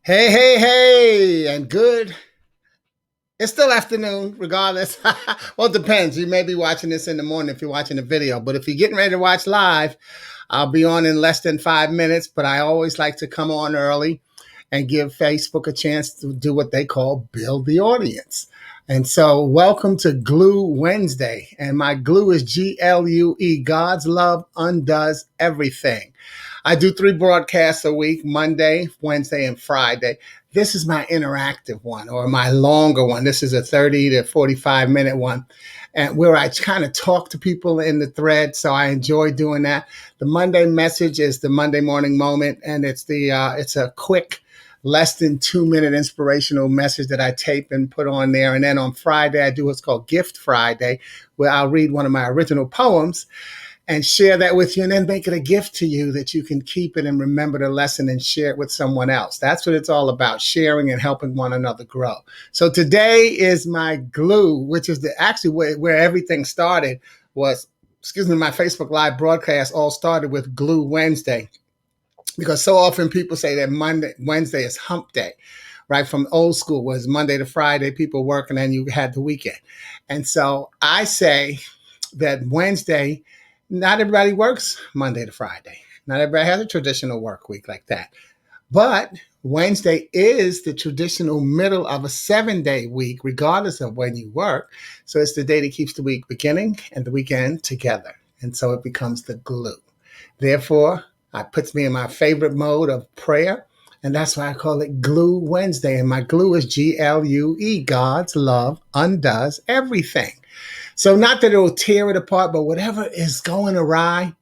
Hey, hey, hey, and good. It's still afternoon, regardless. Well, it depends. You may be watching this in the morning if you're watching the video, but if you're getting ready to watch live, I'll be on in less than 5 minutes. But I always like to come on early and give Facebook a chance to do what they call build the audience. And so, welcome to Glue Wednesday. And my glue is GLUE. God's love undoes everything. I do 3 broadcasts a week: Monday, Wednesday, and Friday. This is my interactive one or my longer one. This is a 30 to 45-minute one, and where I kind of talk to people in the thread. So I enjoy doing that. The Monday message is the Monday morning moment, and it's a quick, less than 2 minute inspirational message that I tape and put on there. And then on Friday, I do what's called Gift Friday, where I'll read one of my original poems and share that with you, and then make it a gift to you that you can keep it and remember the lesson and share it with someone else. That's what it's all about: sharing and helping one another grow. So today is my glue, which is actually where everything started. Was, excuse me, my Facebook Live broadcast all started with Glue Wednesday, because so often people say that Wednesday is hump day, right? From old school was Monday to Friday, people work, and then you had the weekend. And so I say that Wednesday, not everybody works Monday to Friday. Not everybody has a traditional work week like that. But Wednesday is the traditional middle of a 7-day week, regardless of when you work. So it's the day that keeps the week beginning and the weekend together. And so it becomes the glue. Therefore, it puts me in my favorite mode of prayer. And that's why I call it Glue Wednesday. And my glue is GLUE. God's love undoes everything. So not that it will tear it apart, but whatever is going awry,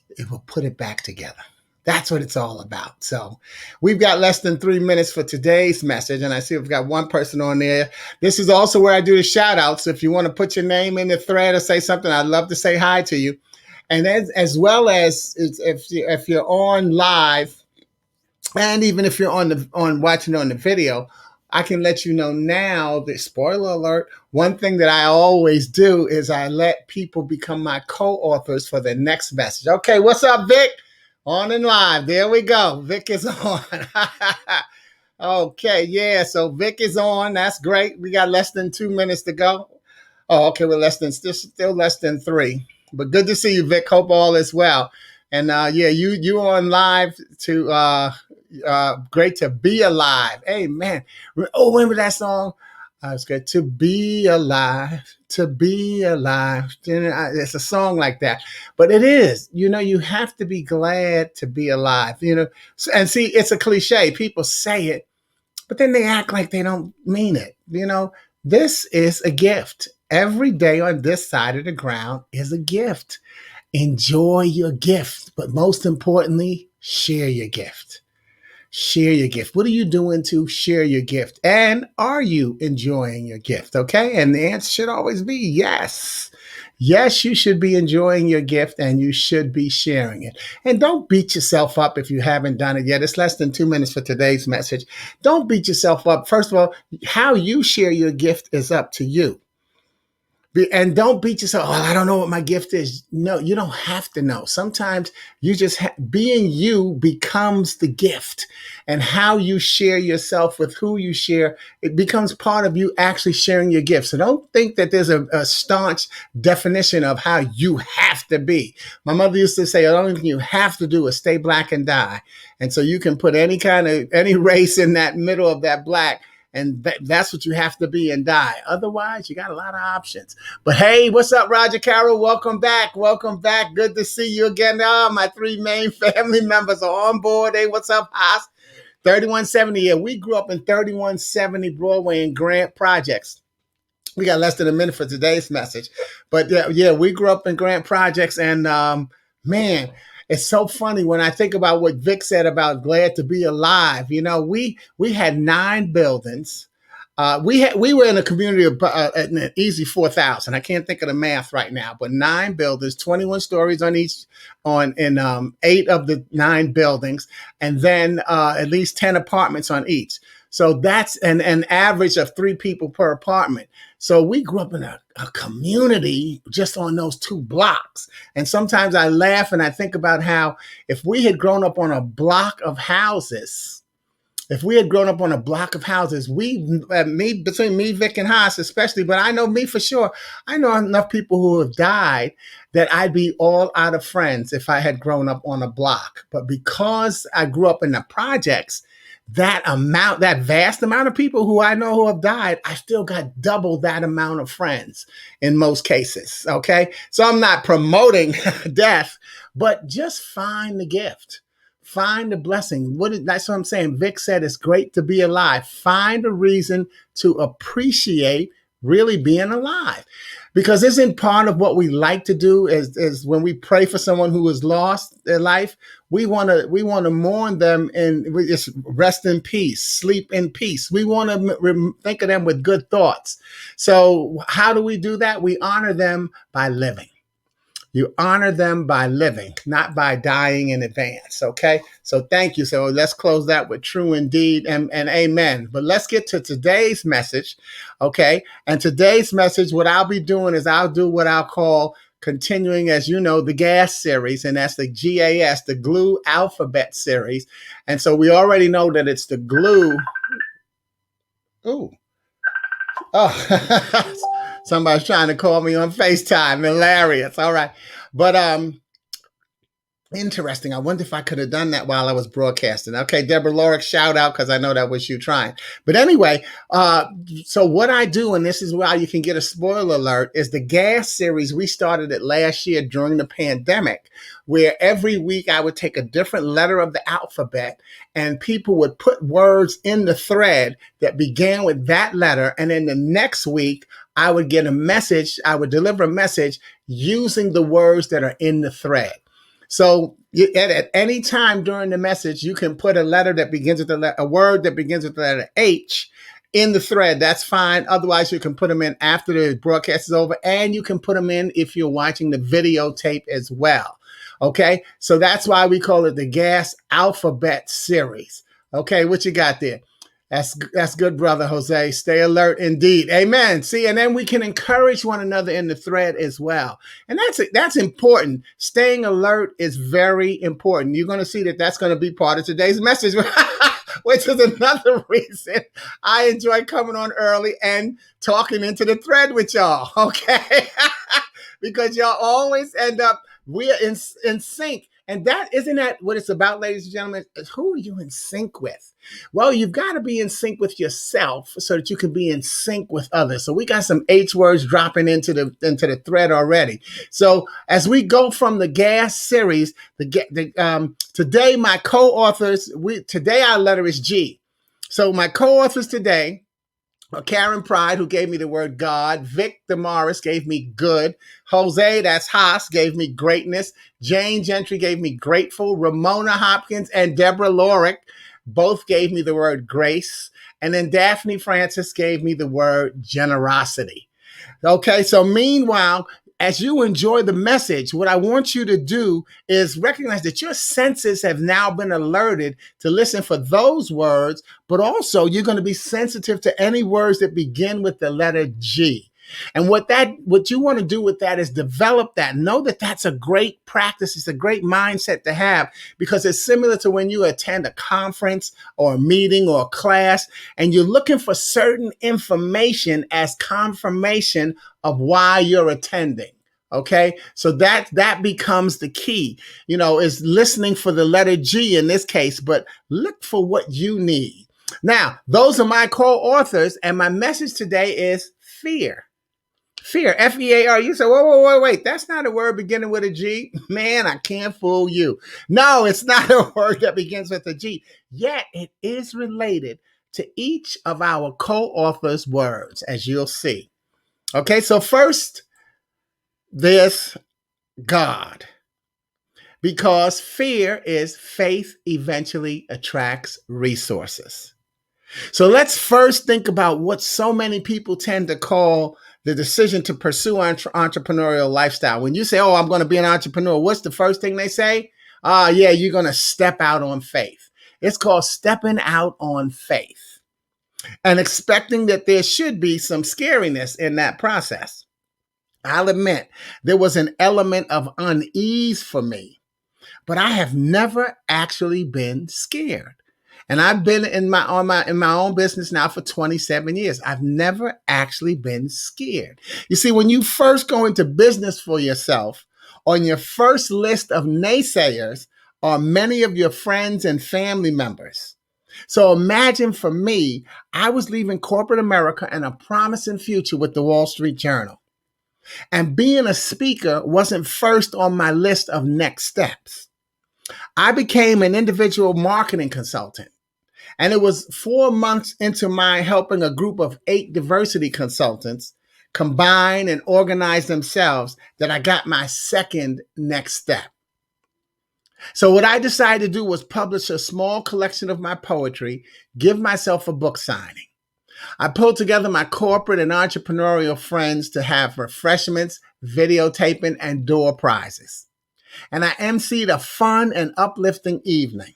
it will put it back together. That's what it's all about. So we've got less than 3 minutes for today's message. And I see we've got one person on there. This is also where I do the shout outs. So if you want to put your name in the thread or say something, I'd love to say hi to you. And as well as if you're on live, and even if you're on watching on the video, I can let you know now that, spoiler alert, one thing that I always do is I let people become my co-authors for the next message. Okay, what's up, Vic? On and live. There we go. Vic is on. Okay, yeah. So Vic is on. That's great. We got less than 2 minutes to go. Oh, okay. We're still less than three. But good to see you, Vic. Hope all is well. And yeah, you on live to great to be alive. Amen. Oh, remember that song? It's good to be alive, to be alive. It's a song like that, but it is. You have to be glad to be alive. And see, it's a cliche. People say it, but then they act like they don't mean it. This is a gift. Every day on this side of the ground is a gift. Enjoy your gift, but most importantly, share your gift. Share your gift. What are you doing to share your gift? And are you enjoying your gift? Okay. And the answer should always be yes. Yes, you should be enjoying your gift and you should be sharing it. And don't beat yourself up if you haven't done it yet. It's less than 2 minutes for today's message. Don't beat yourself up. First of all, how you share your gift is up to you. And don't beat yourself. Oh, I don't know what my gift is. No, you don't have to know. Sometimes you just being you becomes the gift, and how you share yourself with who you share, it becomes part of you actually sharing your gift. So don't think that there's a staunch definition of how you have to be. My mother used to say, the only thing you have to do is stay black and die. And so you can put any race in that middle of that black, and that's what you have to be and die. Otherwise, you got a lot of options. But hey, what's up, Roger Carroll? Welcome back. Welcome back. Good to see you again. My three main family members are on board. Hey, what's up, Haas? 3170. Yeah, we grew up in 3170 Broadway in Grant Projects. We got less than a minute for today's message. But yeah, we grew up in Grant Projects, and man, it's so funny when I think about what Vic said about glad to be alive. We had 9 buildings. We were in a community of an easy 4,000. I can't think of the math right now, but 9 buildings, 21 stories on each, in 8 of the 9 buildings, and then at least 10 apartments on each. So that's an average of 3 people per apartment. So we grew up in a community just on those 2 blocks. And sometimes I laugh and I think about how if we had grown up on a block of houses, If we had grown up on a block of houses, between me, Vic, and Haas, especially, but I know me for sure, I know enough people who have died that I'd be all out of friends if I had grown up on a block. But because I grew up in the projects, that vast amount of people who I know who have died, I still got double that amount of friends in most cases. Okay. So I'm not promoting death, but just find the gift. Find the blessing. That's what I'm saying. Vic said it's great to be alive. Find a reason to appreciate really being alive. Because isn't part of what we like to do is when we pray for someone who has lost their life, we want to mourn them and we just rest in peace, sleep in peace. We want to think of them with good thoughts. So how do we do that? We honor them by living. You honor them by living, not by dying in advance. Okay. So thank you. So let's close that with true indeed and amen. But let's get to today's message. Okay. And today's message, what I'll be doing is I'll do what I'll call continuing, as you know, the GAS series, and that's the GAS, the Glue Alphabet series. And so we already know that it's the glue. Ooh. Oh, somebody's trying to call me on FaceTime. Hilarious. All right. But interesting. I wonder if I could have done that while I was broadcasting. Okay, Deborah Lorick, shout out because I know that was you trying. But anyway, so what I do, and this is why you can get a spoiler alert, is the GAS series. We started it last year during the pandemic, where every week I would take a different letter of the alphabet and people would put words in the thread that began with that letter. And then the next week, I would get a message. I would deliver a message using the words that are in the thread. So at any time during the message, you can put a letter that begins with a word that begins with the letter H in the thread. That's fine. Otherwise, you can put them in after the broadcast is over, and you can put them in if you're watching the videotape as well. Okay, so that's why we call it the GAS Alphabet Series. Okay, what you got there? That's good, brother Jose. Stay alert indeed. Amen. See, and then we can encourage one another in the thread as well. And that's important. Staying alert is very important. You're going to see that that's going to be part of today's message, which is another reason I enjoy coming on early and talking into the thread with y'all. Okay. Because y'all always end up, we're in sync. And isn't that what it's about, ladies and gentlemen? Who are you in sync with? Well, you've got to be in sync with yourself so that you can be in sync with others. So we got some H words dropping into the thread already. So as we go from the GAS series, today my co-authors, today our letter is G. So my co-authors today, Karen Pride, who gave me the word God. Vic Damaris gave me good. Jose, that's Haas, gave me greatness. Jane Gentry gave me grateful. Ramona Hopkins and Deborah Lorick both gave me the word grace. And then Daphne Francis gave me the word generosity. Okay, so meanwhile, as you enjoy the message, what I want you to do is recognize that your senses have now been alerted to listen for those words, but also you're going to be sensitive to any words that begin with the letter G. And what you want to do with that is develop that. Know that that's a great practice. It's a great mindset to have because it's similar to when you attend a conference or a meeting or a class and you're looking for certain information as confirmation of why you're attending. Okay, so that becomes the key, is listening for the letter G in this case, but look for what you need. Now, those are my co-authors, and my message today is fear. Fear, F-E-A-R. You say, wait, that's not a word beginning with a G. Man, I can't fool you. No, it's not a word that begins with a G. Yet it is related to each of our co-authors' words, as you'll see. Okay, so first, there's God. Because fear is faith eventually attracts resources. So let's first think about what so many people tend to call the decision to pursue entrepreneurial lifestyle. When you say, oh, I'm going to be an entrepreneur, what's the first thing they say? Yeah, you're going to step out on faith. It's called stepping out on faith and expecting that there should be some scariness in that process. I'll admit there was an element of unease for me, but I have never actually been scared. And I've been in my own business now for 27 years. I've never actually been scared. You see, when you first go into business for yourself, on your first list of naysayers are many of your friends and family members. So imagine for me, I was leaving corporate America and a promising future with the Wall Street Journal. And being a speaker wasn't first on my list of next steps. I became an individual marketing consultant. And it was 4 months into my helping a group of 8 diversity consultants combine and organize themselves that I got my second next step. So what I decided to do was publish a small collection of my poetry, give myself a book signing. I pulled together my corporate and entrepreneurial friends to have refreshments, videotaping, and door prizes. And I emceed a fun and uplifting evening.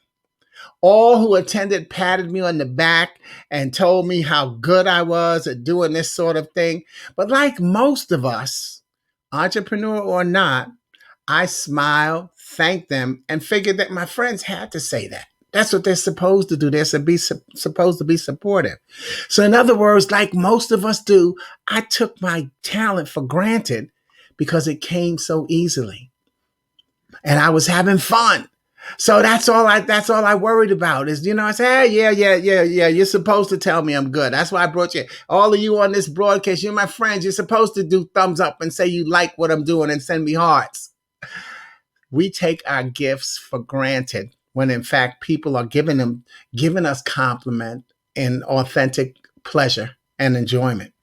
All who attended patted me on the back and told me how good I was at doing this sort of thing. But like most of us, entrepreneur or not, I smiled, thanked them, and figured that my friends had to say that. That's what they're supposed to do. They're supposed to be supportive. So, in other words, like most of us do, I took my talent for granted because it came so easily. And I was having fun. So that's all I worried about is, I say, hey, yeah. You're supposed to tell me I'm good. That's why I brought you. All of you on this broadcast, you're my friends. You're supposed to do thumbs up and say you like what I'm doing and send me hearts. We take our gifts for granted when in fact people are giving us compliment and authentic pleasure and enjoyment.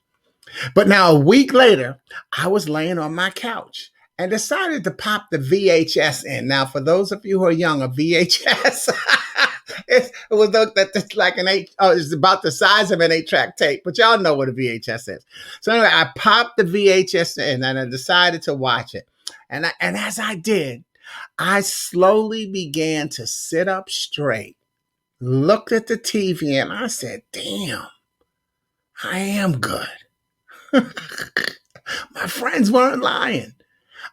But now a week later, I was laying on my couch and decided to pop the VHS in. Now, for those of you who are young, a VHS, it was like it's about the size of an 8-track tape, but y'all know what a VHS is. So anyway, I popped the VHS in and I decided to watch it. And as I did, I slowly began to sit up straight, looked at the TV, and I said, damn, I am good. My friends weren't lying.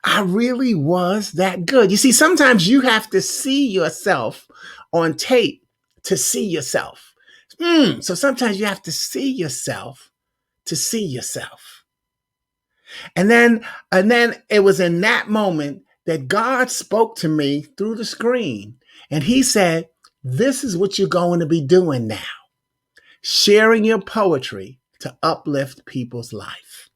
I really was that good. You see, sometimes you have to see yourself on tape to see yourself. So sometimes you have to see yourself to see yourself. And then it was in that moment that God spoke to me through the screen. And he said, this is what you're going to be doing now. Sharing your poetry to uplift people's life.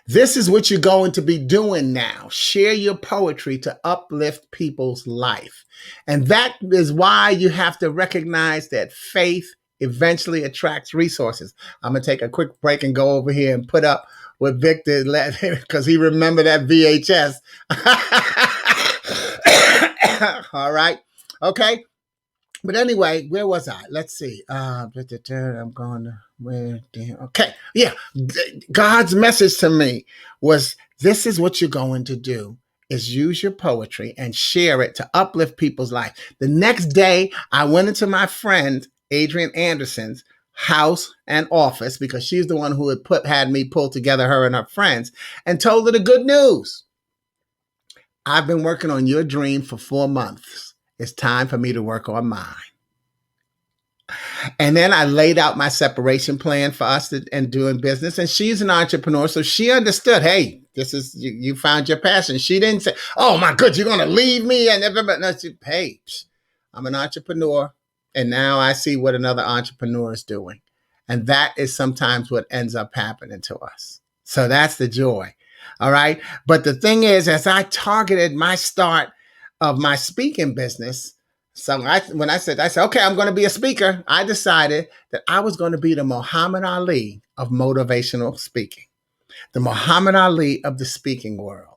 This is what you're going to be doing now. Share your poetry to uplift people's life. And that is why you have to recognize that faith eventually attracts resources. I'm going to take a quick break and go over here and put up what Victor let because he remembered that VHS. All right. Okay. But anyway, where was I? Let's see. I'm going to where? Okay. Yeah. God's message to me was this is what you're going to do is use your poetry and share it to uplift people's life. The next day, I went into my friend Adrienne Anderson's house and office because she's the one who had me pull together her and her friends and told her the good news. I've been working on your dream for 4 months. It's time for me to work on mine. And then I laid out my separation plan for us and doing business. And she's an entrepreneur, so she understood, hey, this is, you found your passion. She didn't say, oh my God, you're going to leave me. And everybody, no, hey, I'm an entrepreneur. And now I see what another entrepreneur is doing. And that is sometimes what ends up happening to us. So that's the joy. All right. But the thing is, as I targeted my start of my speaking business, so when I said, okay, I'm going to be a speaker, I decided that I was going to be the Muhammad Ali of motivational speaking, the Muhammad Ali of the speaking world.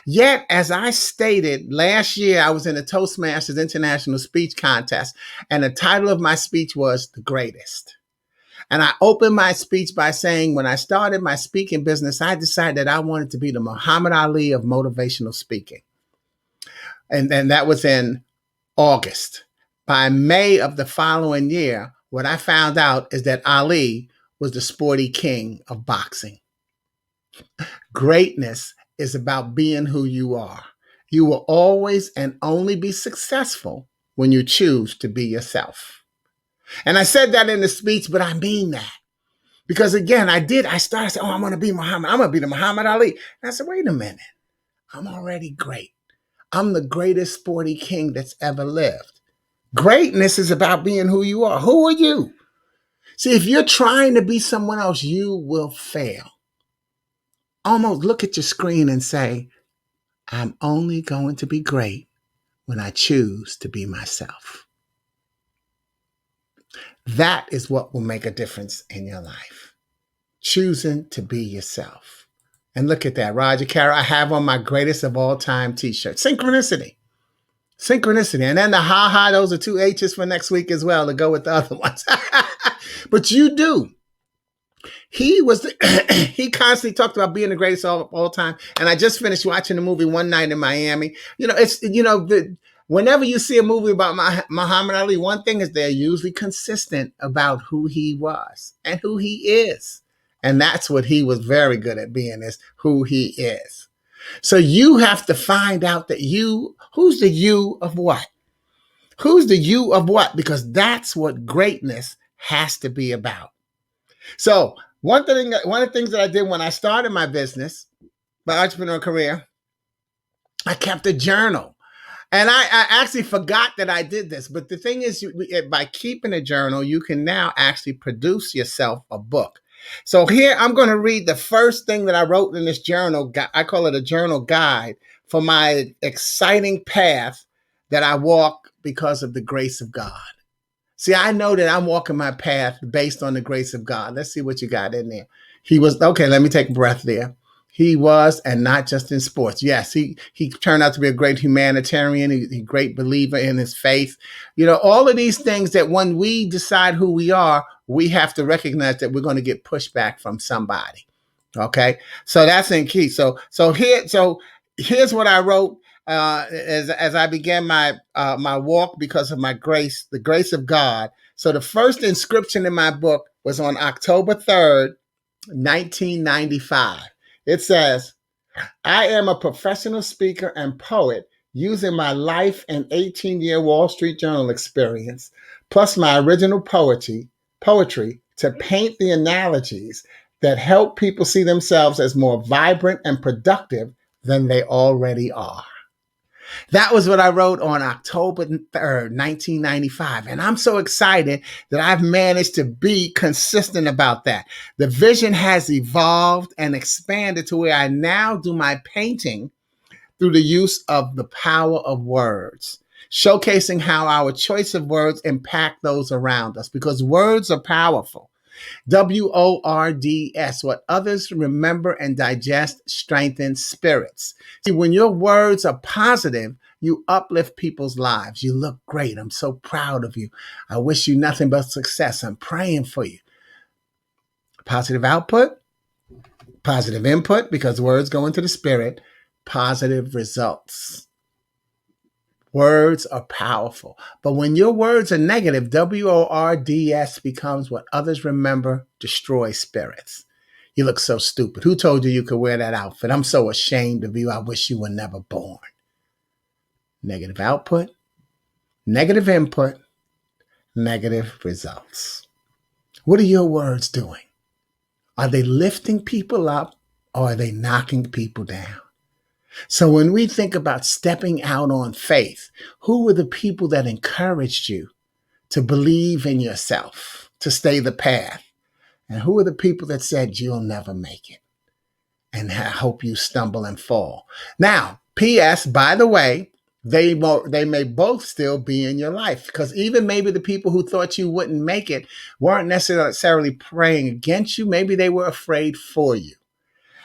Yet, as I stated last year, I was in the Toastmasters International Speech Contest, and the title of my speech was The Greatest. And I opened my speech by saying, when I started my speaking business, I decided that I wanted to be the Muhammad Ali of motivational speaking. And that was in August. By May of the following year, what I found out is that Ali was the sporty king of boxing. Greatness is about being who you are. You will always and only be successful when you choose to be yourself. And I said that in the speech, but I mean that. Because again, I started saying, oh, I'm going to be Muhammad. I'm going to be the Muhammad Ali. And I said, wait a minute. I'm already great. I'm the greatest sporty king that's ever lived. Greatness is about being who you are. Who are you? See, if you're trying to be someone else, you will fail. Almost look at your screen and say, I'm only going to be great when I choose to be myself. That is what will make a difference in your life. Choosing to be yourself. And look at that, Roger Carroll. I have on my greatest of all time t-shirt. Synchronicity. Synchronicity. And then the ha-ha, those are 2 H's for next week as well to go with the other ones. But you do. He constantly talked about being the greatest of all time. And I just finished watching the movie One Night in Miami. Whenever you see a movie about Muhammad Ali, one thing is they're usually consistent about who he was and who he is. And that's what he was very good at being, is who he is. So you have to find out that who's the you of what? Who's the you of what? Because that's what greatness has to be about. So one of the things that I did when I started my business, my entrepreneur career, I kept a journal. And I actually forgot that I did this. But the thing is, by keeping a journal, you can now actually produce yourself a book. So here, I'm going to read the first thing that I wrote in this journal. I call it a journal guide for my exciting path that I walk because of the grace of God. See, I know that I'm walking my path based on the grace of God. Let's see what you got in there. Okay, let me take a breath there. He was, and not just in sports. Yes, he turned out to be a great humanitarian, a great believer in his faith. All of these things that when we decide who we are, we have to recognize that we're going to get pushback from somebody. Okay, so that's in key. So here's what I wrote as I began my walk because of my grace, the grace of God. So the first inscription in my book was on October 3rd, 1995. It says, I am a professional speaker and poet using my life and 18-year Wall Street Journal experience, plus my original poetry to paint the analogies that help people see themselves as more vibrant and productive than they already are. That was what I wrote on October 3rd, 1995. And I'm so excited that I've managed to be consistent about that. The vision has evolved and expanded to where I now do my painting through the use of the power of words, showcasing how our choice of words impact those around us, because words are powerful. WORDS, what others remember and digest strengthens spirits. See, when your words are positive, you uplift people's lives. You look great. I'm so proud of you. I wish you nothing but success. I'm praying for you. Positive output, positive input, because words go into the spirit, positive results. Words are powerful. But when your words are negative, WORDS becomes what others remember, destroy spirits. You look so stupid. Who told you could wear that outfit? I'm so ashamed of you. I wish you were never born. Negative output, negative input, negative results. What are your words doing? Are they lifting people up or are they knocking people down? So when we think about stepping out on faith, who were the people that encouraged you to believe in yourself, to stay the path? And who are the people that said you'll never make it and hope you stumble and fall? Now, P.S., by the way, they may both still be in your life, because even maybe the people who thought you wouldn't make it weren't necessarily praying against you. Maybe they were afraid for you.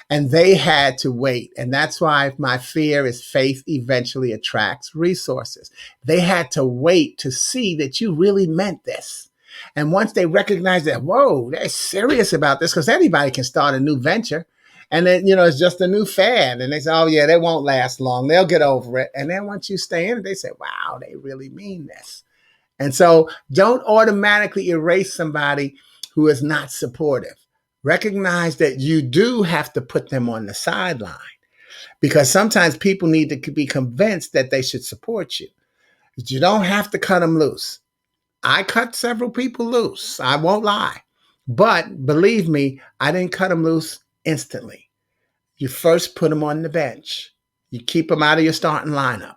And they had to wait. And that's why my fear is faith eventually attracts resources. They had to wait to see that you really meant this. And once they recognize that, whoa, they're serious about this, because anybody can start a new venture. And then, it's just a new fad. And they say, oh, yeah, they won't last long. They'll get over it. And then once you stay in it, they say, wow, they really mean this. And so don't automatically erase somebody who is not supportive. Recognize that you do have to put them on the sideline, because sometimes people need to be convinced that they should support you. You don't have to cut them loose. I cut several people loose. I won't lie. But believe me, I didn't cut them loose instantly. You first put them on the bench. You keep them out of your starting lineup.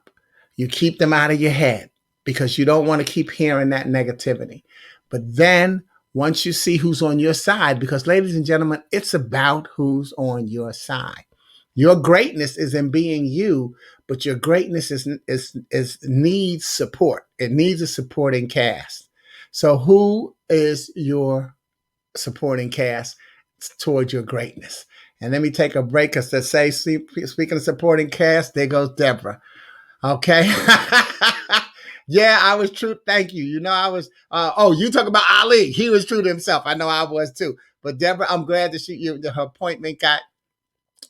You keep them out of your head because you don't want to keep hearing that negativity. But then once you see who's on your side, because ladies and gentlemen, it's about who's on your side. Your greatness is in being you, but your greatness is needs support. It needs a supporting cast. So who is your supporting cast towards your greatness? And let me take a break because to say, speaking of supporting cast, there goes Deborah. Okay. Yeah, I was true. Thank you. You know, I was, you talk about Ali. He was true to himself. I know I was too. But Deborah, I'm glad that her appointment got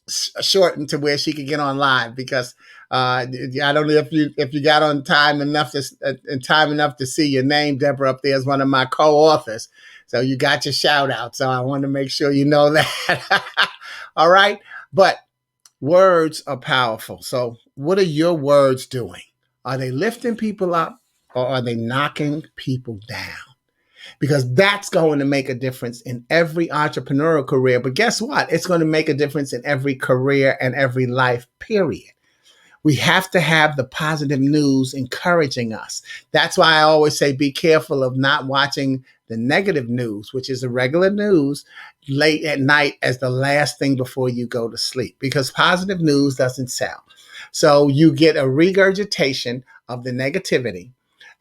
shortened to where she could get on live because I don't know if you got on time enough to see your name, Deborah, up there as one of my co-authors. So you got your shout out. So I want to make sure you know that. All right. But words are powerful. So what are your words doing? Are they lifting people up or are they knocking people down? Because that's going to make a difference in every entrepreneurial career. But guess what? It's going to make a difference in every career and every life, period. We have to have the positive news encouraging us. That's why I always say be careful of not watching the negative news, which is the regular news, late at night as the last thing before you go to sleep, because positive news doesn't sell. So you get a regurgitation of the negativity.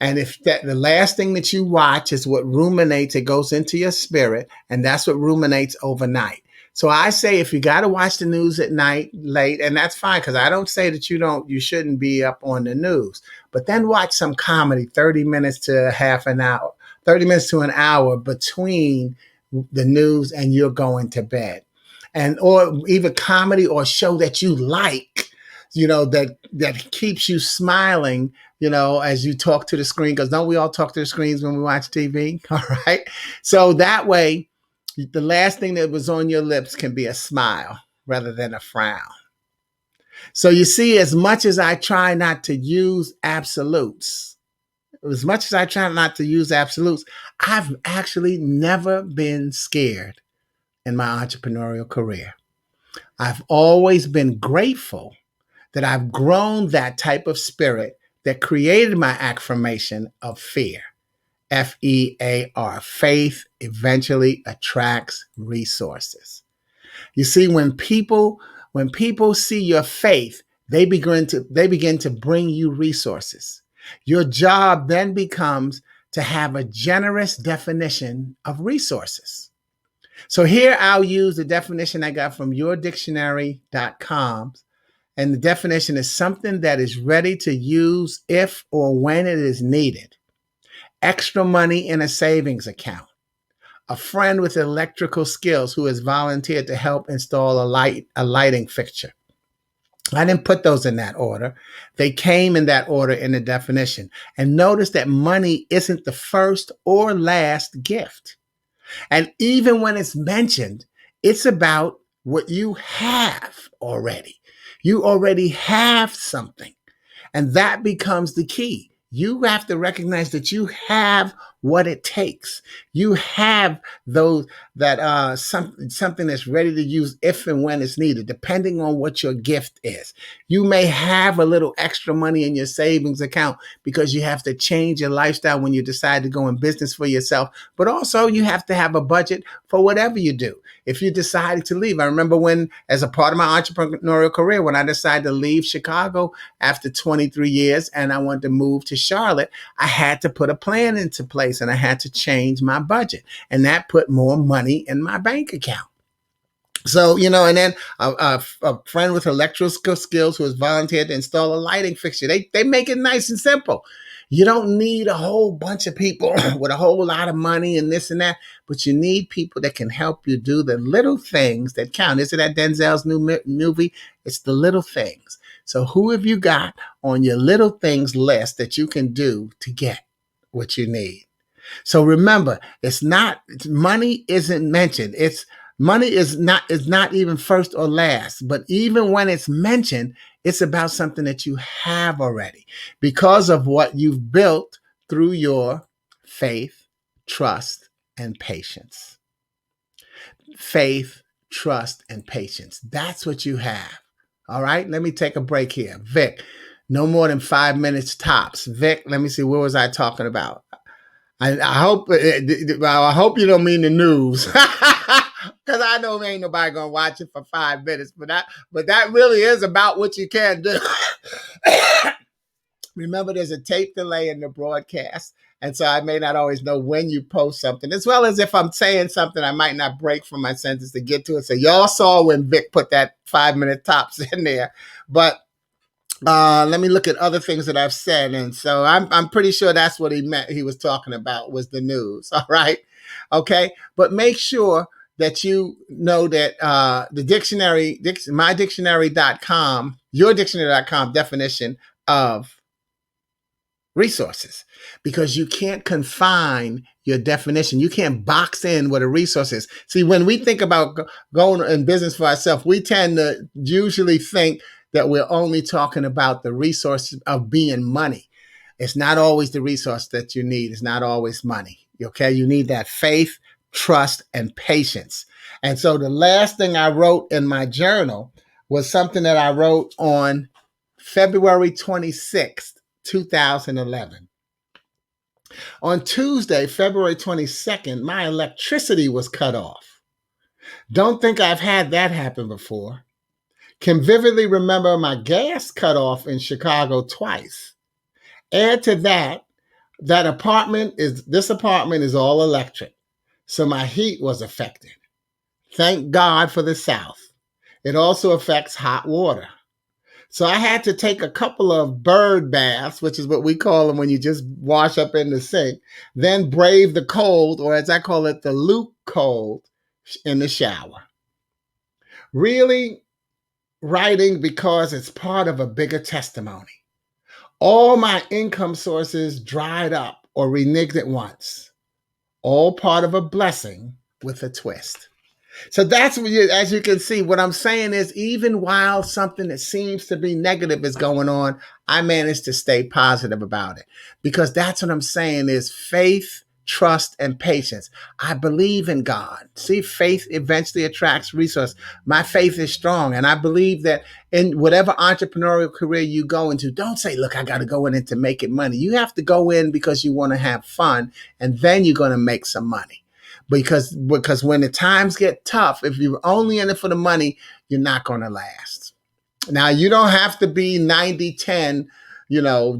And if the last thing that you watch is what ruminates, it goes into your spirit, and that's what ruminates overnight. So I say if you got to watch the news at night late, and that's fine, because I don't say that you shouldn't be up on the news, but then watch some comedy, 30 minutes to half an hour, 30 minutes to an hour between the news and you're going to bed. And or either comedy or show that you like, that keeps you smiling, as you talk to the screen, because don't we all talk to the screens when we watch TV? All right. So that way, the last thing that was on your lips can be a smile rather than a frown. So you see, as much as I try not to use absolutes, I've actually never been scared in my entrepreneurial career. I've always been grateful that I've grown that type of spirit that created my affirmation of fear. FEAR. Faith eventually attracts resources. You see, when people see your faith, they begin to bring you resources. Your job then becomes to have a generous definition of resources. So here I'll use the definition I got from yourdictionary.com. And the definition is something that is ready to use if or when it is needed. Extra money in a savings account. A friend with electrical skills who has volunteered to help install a lighting fixture. I didn't put those in that order. They came in that order in the definition. And notice that money isn't the first or last gift. And even when it's mentioned, it's about what you have already. You already have something. And that becomes the key. You have to recognize that you have what it takes. You have something that's ready to use if and when it's needed, depending on what your gift is. You may have a little extra money in your savings account because you have to change your lifestyle when you decide to go in business for yourself. But also you have to have a budget for whatever you do. If you decided to leave, I remember when, as a part of my entrepreneurial career, when I decided to leave Chicago after 23 years and I wanted to move to Charlotte, I had to put a plan into place and I had to change my budget. And that put more money in my bank account. So, and then a friend with electrical skills who has volunteered to install a lighting fixture. They make it nice and simple. You don't need a whole bunch of people with a whole lot of money and this and that, but you need people that can help you do the little things that count. Isn't that Denzel's new movie? It's the little things. So who have you got on your little things list that you can do to get what you need? So remember, money isn't mentioned. Money is not even first or last, but even when it's mentioned, It's about something that you have already because of what you've built through your faith, trust, and patience. Faith, trust, and patience. That's what you have. All right, let me take a break here. Vic, no more than 5 minutes tops. Vic, let me see, what was I talking about? I hope you don't mean the news, because I know ain't nobody gonna watch it for 5 minutes. But that really is about what you can do. Remember, there's a tape delay in the broadcast, and so I may not always know when you post something. As well as if I'm saying something, I might not break from my sentence to get to it. So y'all saw when Vic put that 5 minute tops in there, but let me look at other things that I've said, and so I'm pretty sure that's what he meant. He was talking about was the news. All right, okay, but make sure that you know that the dictionary, mydictionary.com, yourdictionary.com definition of resources, because you can't confine your definition. You can't box in what a resource is. See, when we think about going in business for ourselves, we tend to usually think that we're only talking about the resource of being money. It's not always the resource that you need. It's not always money. Okay. You need that faith, trust, and patience. And so the last thing I wrote in my journal was something that I wrote on February 26th. 2011. On Tuesday, February 22nd, my electricity was cut off. Don't think I've had that happen before. Can vividly remember my gas cut off in Chicago twice. Add to that, this apartment is all electric. So my heat was affected. Thank God for the South. It also affects hot water. So I had to take a couple of bird baths, which is what we call them when you just wash up in the sink, then brave the cold, or as I call it, the Luke cold, in the shower. Really writing because it's part of a bigger testimony. All my income sources dried up or reneged at once. All part of a blessing with a twist. So that's what as you can see, what I'm saying is, even while something that seems to be negative is going on, I managed to stay positive about it, because that's what I'm saying is faith, trust, and patience. I believe in God. See, faith eventually attracts resource. My faith is strong, and I believe that in whatever entrepreneurial career you go into, don't say, look, I got to go in to make it money. You have to go in because you want to have fun, and then you're going to make some money. Because when the times get tough, if you're only in it for the money, you're not going to last. Now, you don't have to be 90-10,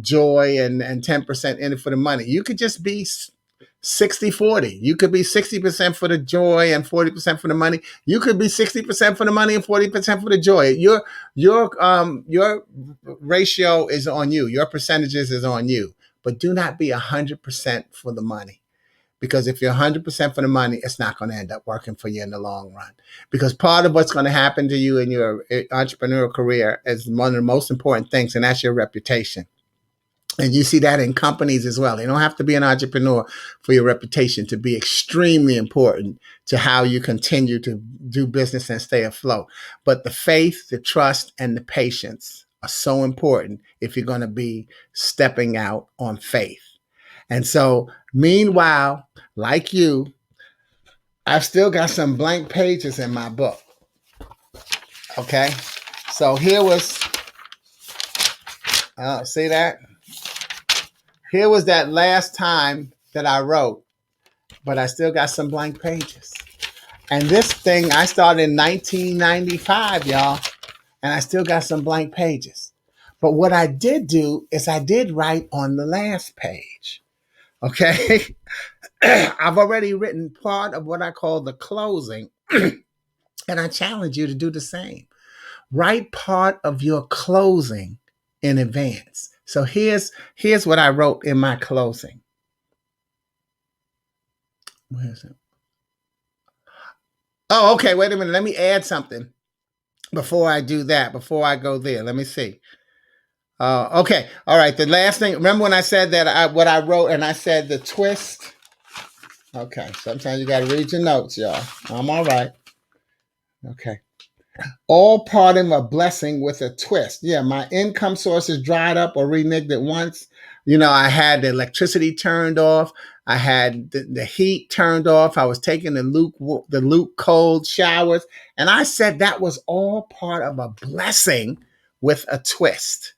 joy and 10% in it for the money. You could just be 60-40. You could be 60% for the joy and 40% for the money. You could be 60% for the money and 40% for the joy. Your ratio is on you. Your percentages is on you. But do not be 100% for the money. Because if you're 100% for the money, it's not going to end up working for you in the long run. Because part of what's going to happen to you in your entrepreneurial career is one of the most important things, and that's your reputation. And you see that in companies as well. You don't have to be an entrepreneur for your reputation to be extremely important to how you continue to do business and stay afloat. But the faith, the trust, and the patience are so important if you're going to be stepping out on faith. And so, meanwhile, like you, I've still got some blank pages in my book. Okay. So here was, see that? Here was that last time that I wrote, but I still got some blank pages. And this thing, I started in 1995, y'all, and I still got some blank pages. But what I did do is I did write on the last page. Okay. I've already written part of what I call the closing, and I challenge you to do the same. Write part of your closing in advance. So here's what I wrote in my closing. Where is it? Oh, okay. Wait a minute. Let me add something before I do that, before I go there. Let me see. Okay. All right. The last thing, remember when I said that what I wrote, and I said the twist. Okay. Sometimes you got to read your notes, y'all. I'm all right. Okay. All part of a blessing with a twist. Yeah, my income sources dried up or reneged at once. I had the electricity turned off. I had the heat turned off. I was taking the luke cold showers, and I said that was all part of a blessing with a twist.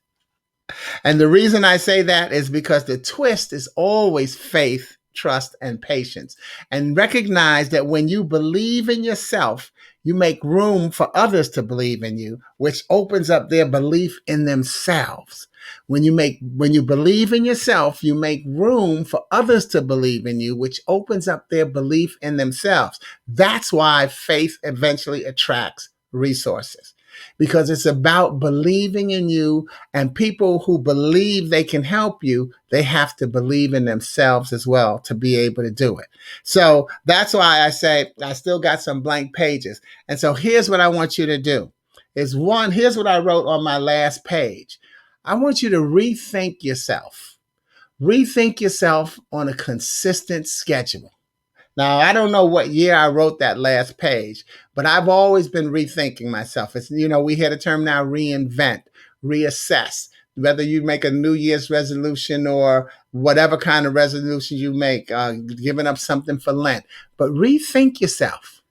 And the reason I say that is because the twist is always faith, trust, and patience. And recognize that when you believe in yourself, you make room for others to believe in you, which opens up their belief in themselves. When you believe in yourself, you make room for others to believe in you, which opens up their belief in themselves. That's why faith eventually attracts resources, because it's about believing in you, and people who believe they can help you, they have to believe in themselves as well to be able to do it. So that's why I say I still got some blank pages. And so here's what I want you to do. Here's what I wrote on my last page. I want you to rethink yourself. Rethink yourself on a consistent schedule. Now, I don't know what year I wrote that last page, but I've always been rethinking myself. We hear the term now, reinvent, reassess. Whether you make a New Year's resolution or whatever kind of resolution you make, giving up something for Lent, but rethink yourself.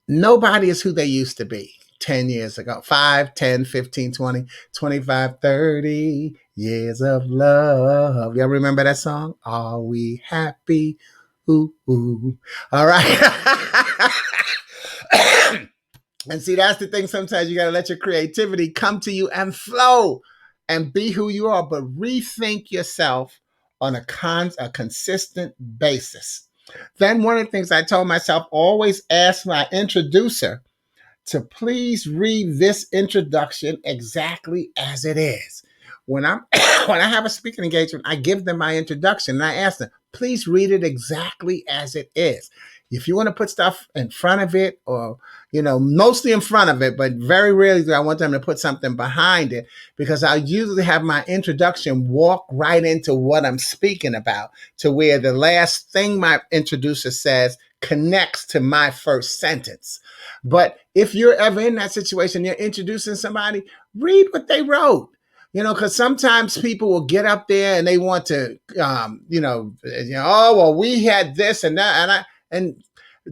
Nobody is who they used to be 10 years ago, 5, 10, 15, 20, 25, 30 years of love. Y'all remember that song? Are we happy? Ooh, ooh. All right. And see, that's the thing. Sometimes you got to let your creativity come to you and flow and be who you are, but rethink yourself on a consistent basis. Then one of the things I told myself, always ask my introducer to please read this introduction exactly as it is. When I'm when I have a speaking engagement, I give them my introduction and I ask them, please read it exactly as it is. If you want to put stuff in front of it, or mostly in front of it, but very rarely do I want them to put something behind it, because I usually have my introduction walk right into what I'm speaking about, to where the last thing my introducer says connects to my first sentence. But if you're ever in that situation, you're introducing somebody, read what they wrote. Because sometimes people will get up there and they want to, oh, well, we had this and that. And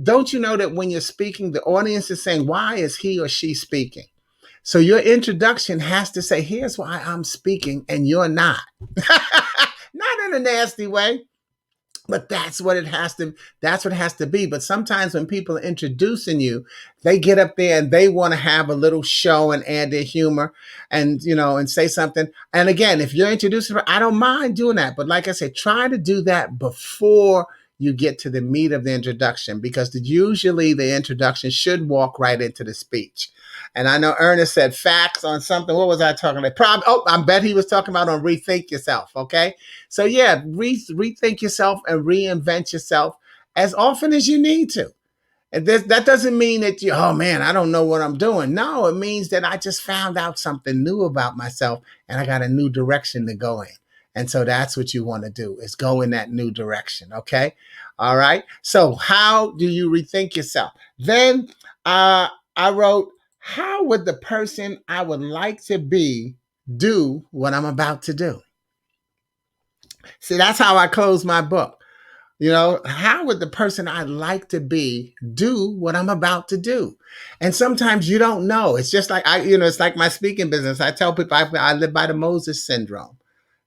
don't you know that when you're speaking, the audience is saying, why is he or she speaking? So your introduction has to say, here's why I'm speaking and you're not. Not in a nasty way. But that's what it has to be. But sometimes when people are introducing you, they get up there and they want to have a little show and add their humor and say something. And again, if you're introducing her, I don't mind doing that. But like I said, try to do that before you get to the meat of the introduction, because usually the introduction should walk right into the speech. And I know Ernest said facts on something. What was I talking about? I bet he was talking about on rethink yourself. Okay. So yeah, rethink yourself and reinvent yourself as often as you need to. And that doesn't mean that oh man, I don't know what I'm doing. No, it means that I just found out something new about myself and I got a new direction to go in. And so that's what you want to do, is go in that new direction. Okay. All right. So how do you rethink yourself? Then I wrote, how would the person I would like to be do what I'm about to do? See, that's how I close my book. How would the person I'd like to be do what I'm about to do? And sometimes you don't know. It's just like it's like my speaking business. I tell people I live by the Moses syndrome.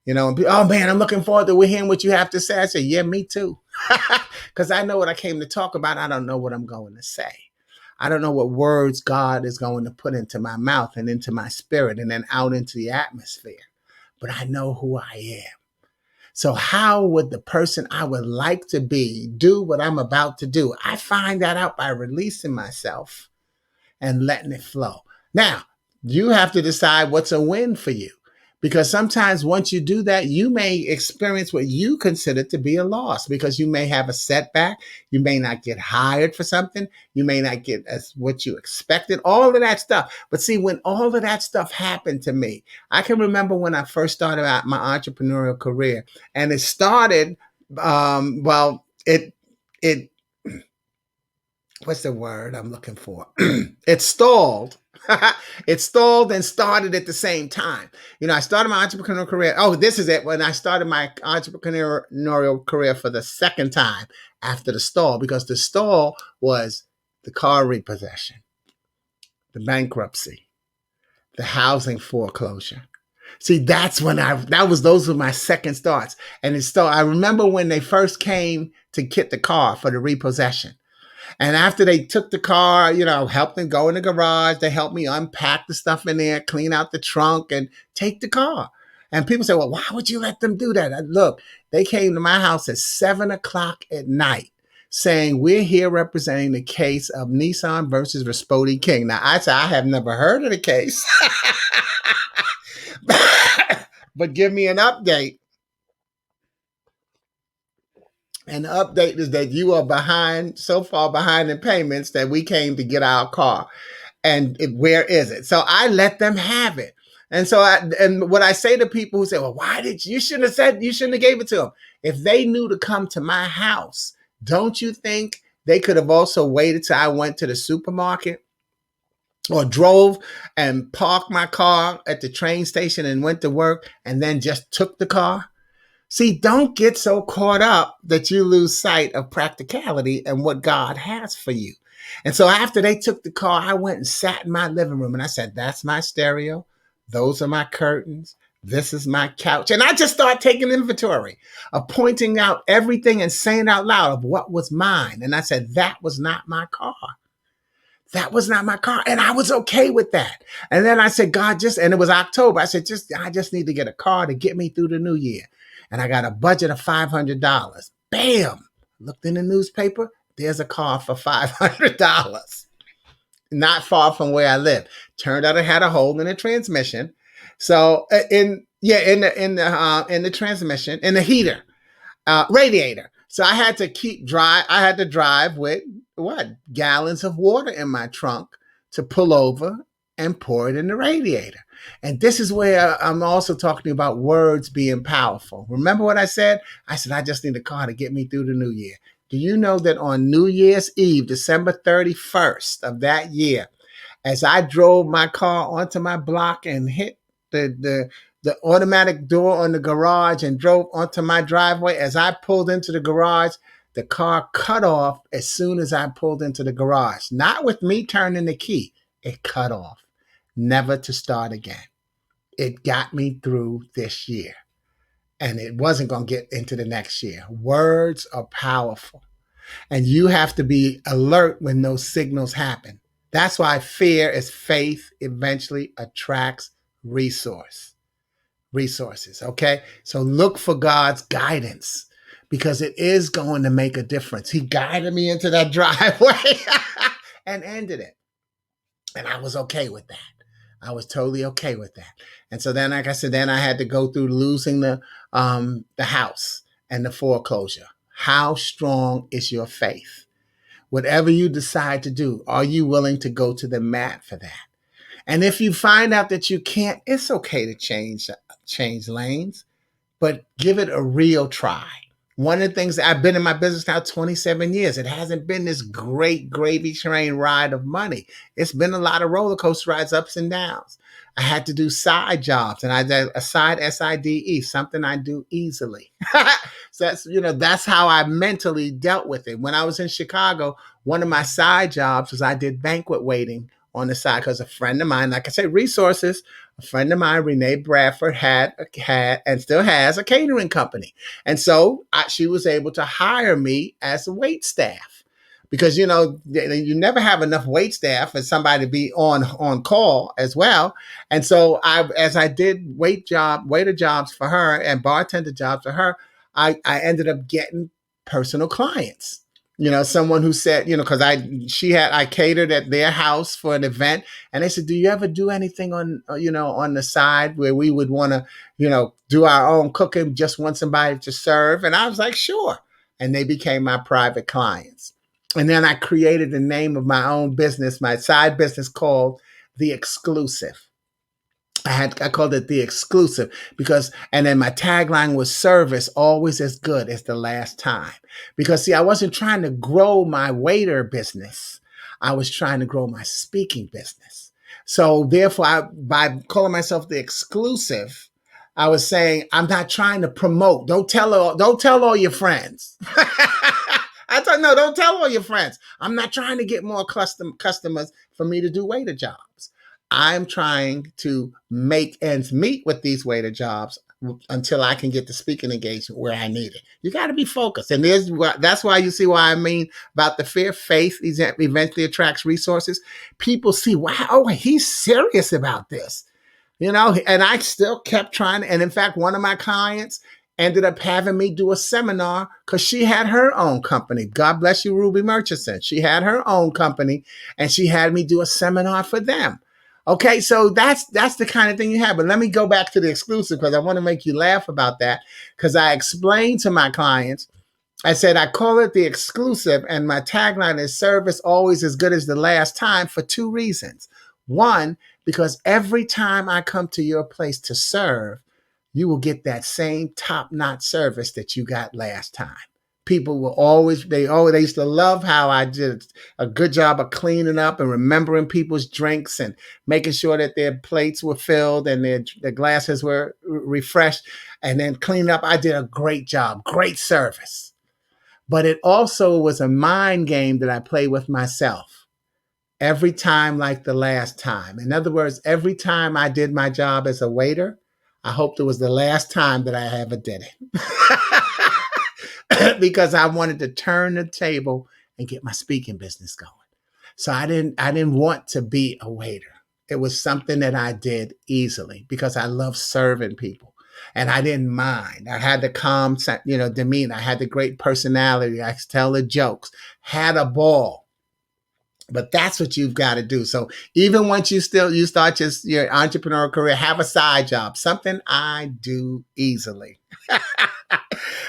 And people, oh man, I'm looking forward to hearing what you have to say. I say, yeah, me too. Because I know what I came to talk about. I don't know what I'm going to say. I don't know what words God is going to put into my mouth and into my spirit and then out into the atmosphere. But I know who I am. So how would the person I would like to be do what I'm about to do? I find that out by releasing myself and letting it flow. Now, you have to decide what's a win for you. Because sometimes once you do that, you may experience what you consider to be a loss, because you may have a setback. You may not get hired for something. You may not get as what you expected, all of that stuff. But see, when all of that stuff happened to me, I can remember when I first started out my entrepreneurial career, and it started, it what's the word I'm looking for? It stalled. It stalled and started at the same time. I started my entrepreneurial career. Oh, this is it. When I started my entrepreneurial career for the second time after the stall, because the stall was the car repossession, the bankruptcy, the housing foreclosure. See, those were my second starts. And I remember when they first came to get the car for the repossession. And after they took the car, helped them go in the garage, they helped me unpack the stuff in there, clean out the trunk, and take the car. And people say, well, why would you let them do that? Look, they came to my house at 7 o'clock at night saying, we're here representing the case of Nissan versus Raspoti King. Now, I said, I have never heard of the case, but give me an update. And the update is that you are behind, so far behind in payments that we came to get our car. And where is it? So I let them have it. And so what I say to people who say, well, you shouldn't have gave it to them. If they knew to come to my house, don't you think they could have also waited till I went to the supermarket or drove and parked my car at the train station and went to work and then just took the car? See, don't get so caught up that you lose sight of practicality and what God has for you. And so after they took the car, I went and sat in my living room and I said, that's my stereo. Those are my curtains. This is my couch. And I just started taking inventory of pointing out everything and saying out loud of what was mine. And I said, that was not my car. That was not my car. And I was okay with that. And then I said, and it was October. I said, I just need to get a car to get me through the new year. And I got a budget of $500. Bam! Looked in the newspaper. There's a car for $500. Not far from where I live. Turned out it had a hole in the transmission. So in the transmission, in the heater, radiator. So I had to drive with gallons of water in my trunk to pull over and pour it in the radiator. And this is where I'm also talking about words being powerful. Remember what I said? I said, I just need a car to get me through the new year. Do you know that on New Year's Eve, December 31st of that year, as I drove my car onto my block and hit the automatic door on the garage and drove onto my driveway, as I pulled into the garage, the car cut off as soon as I pulled into the garage. Not with me turning the key. It cut off. Never to start again. It got me through this year. And it wasn't going to get into the next year. Words are powerful. And you have to be alert when those signals happen. That's why fear is faith eventually attracts resources. Okay? So look for God's guidance because it is going to make a difference. He guided me into that driveway and ended it. And I was okay with that. I was totally okay with that. And so then, like I said, then I had to go through losing the house and the foreclosure. How strong is your faith? Whatever you decide to do, are you willing to go to the mat for that? And if you find out that you can't, it's okay to change lanes, but give it a real try. One of the things that I've been in my business now 27 years, it hasn't been this great gravy train ride of money. It's been a lot of roller coaster rides, ups and downs. I had to do side jobs, and I did a side SIDE, something I do easily. So that's how I mentally dealt with it. When I was in Chicago, one of my side jobs was I did banquet waiting on the side because a friend of mine, like I said, resources. A friend of mine, Renee Bradford, had and still has a catering company. And so she was able to hire me as a wait staff because, you never have enough wait staff for somebody to be on call as well. And so as I did waiter jobs for her and bartender jobs for her, I ended up getting personal clients. Someone who said, because I catered at their house for an event, and they said, do you ever do anything on the side where we would want to, do our own cooking, just want somebody to serve? And I was like, sure. And they became my private clients. And then I created the name of my own business, my side business called The Exclusive. I called it the exclusive because, and then my tagline was service always as good as the last time. Because see, I wasn't trying to grow my waiter business. I was trying to grow my speaking business. So therefore, by calling myself the exclusive, I was saying I'm not trying to promote. Don't tell all your friends. I thought, no, don't tell all your friends. I'm not trying to get more customers for me to do waiter jobs. I'm trying to make ends meet with these waiter jobs until I can get the speaking engagement where I need it. You got to be focused. And that's why you see why I mean about the fear. Faith eventually attracts resources. People see, wow, oh, he's serious about this. And I still kept trying. And in fact, one of my clients ended up having me do a seminar because she had her own company. God bless you, Ruby Murchison. She had her own company and she had me do a seminar for them. Okay, so that's the kind of thing you have. But let me go back to the exclusive because I want to make you laugh about that because I explained to my clients, I said, I call it the exclusive, and my tagline is service always as good as the last time for two reasons. One, because every time I come to your place to serve, you will get that same top-notch service that you got last time. People will they used to love how I did a good job of cleaning up and remembering people's drinks and making sure that their plates were filled and their glasses were refreshed and then cleaning up. I did a great job, great service. But it also was a mind game that I played with myself every time, like the last time. In other words, every time I did my job as a waiter, I hoped it was the last time that I ever did it because I wanted to turn the table and get my speaking business going. So I didn't want to be a waiter. It was something that I did easily because I love serving people. And I didn't mind. I had the calm, demeanor. I had the great personality. I could tell the jokes, had a ball. But that's what you've got to do. So even once you start your entrepreneurial career, have a side job, something I do easily.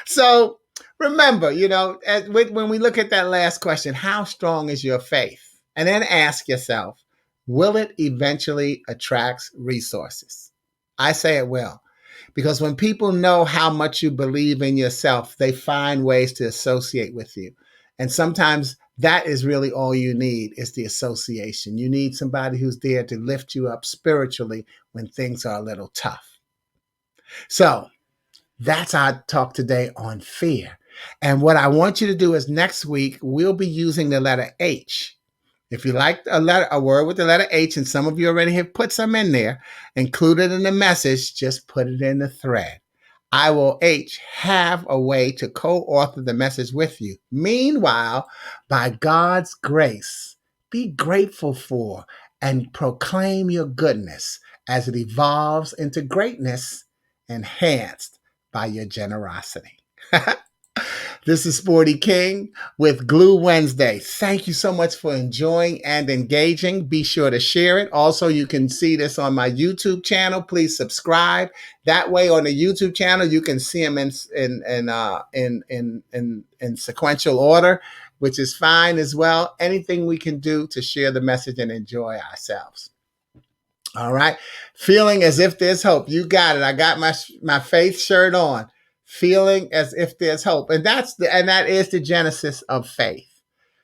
So remember, when we look at that last question, how strong is your faith? And then ask yourself, will it eventually attract resources? I say it will. Because when people know how much you believe in yourself, they find ways to associate with you. And sometimes that is really all you need is the association. You need somebody who's there to lift you up spiritually when things are a little tough. So that's our talk today on fear. And what I want you to do is next week, we'll be using the letter H. If you like a word with the letter H, and some of you already have put some in there, include it in the message, just put it in the thread. I will have a way to co-author the message with you. Meanwhile, by God's grace, be grateful for and proclaim your goodness as it evolves into greatness enhanced by your generosity. This is Sporty King with Glue Wednesday. Thank you so much for enjoying and engaging. Be sure to share it. Also, you can see this on my YouTube channel. Please subscribe. That way, on the YouTube channel, you can see them in sequential order, which is fine as well. Anything we can do to share the message and enjoy ourselves. All right. Feeling as if there's hope. You got it. I got my faith shirt on. Feeling as if there's hope. And that is the genesis of faith.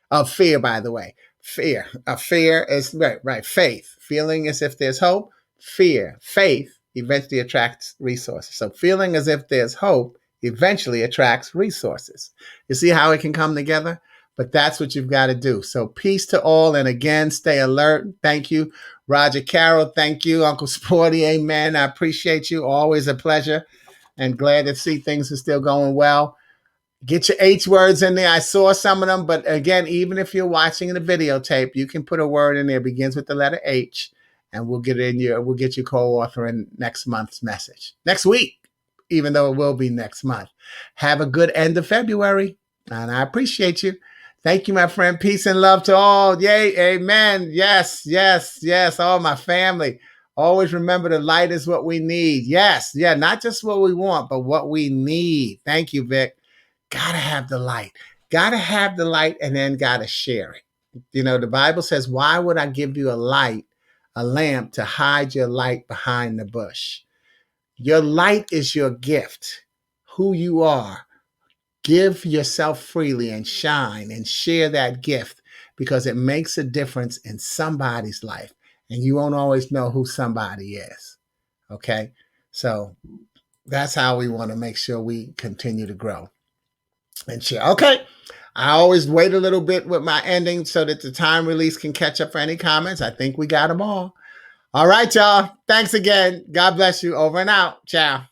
Of fear, by the way. Fear. Fear is right. Faith. Feeling as if there's hope. Fear. Faith eventually attracts resources. So feeling as if there's hope eventually attracts resources. You see how it can come together? But that's what you've got to do. So peace to all. And again, stay alert. Thank you. Roger Carroll, thank you. Uncle Sporty, amen. I appreciate you. Always a pleasure. And glad to see things are still going well. Get your H words in there. I saw some of them, but again, even if you're watching the videotape, you can put a word in there, begins with the letter H, and we'll get you co-authoring next month's message. Next week, even though it will be next month. Have a good end of February, and I appreciate you. Thank you, my friend. Peace and love to all. Yay, amen. Yes, yes, yes, all my family. Always remember the light is what we need. Yes. Yeah. Not just what we want, but what we need. Thank you, Vic. Gotta have the light. Gotta have the light and then gotta share it. The Bible says, why would I give you a light a lamp to hide your light behind the bush. Your light is your gift, who you are. Give yourself freely and shine and share that gift because it makes a difference in somebody's life. And you won't always know who somebody is. Okay? So that's how we want to make sure we continue to grow and share. Okay. I always wait a little bit with my ending so that the time release can catch up for any comments. I think we got them all. All right, y'all. Thanks again. God bless you. Over and out. Ciao.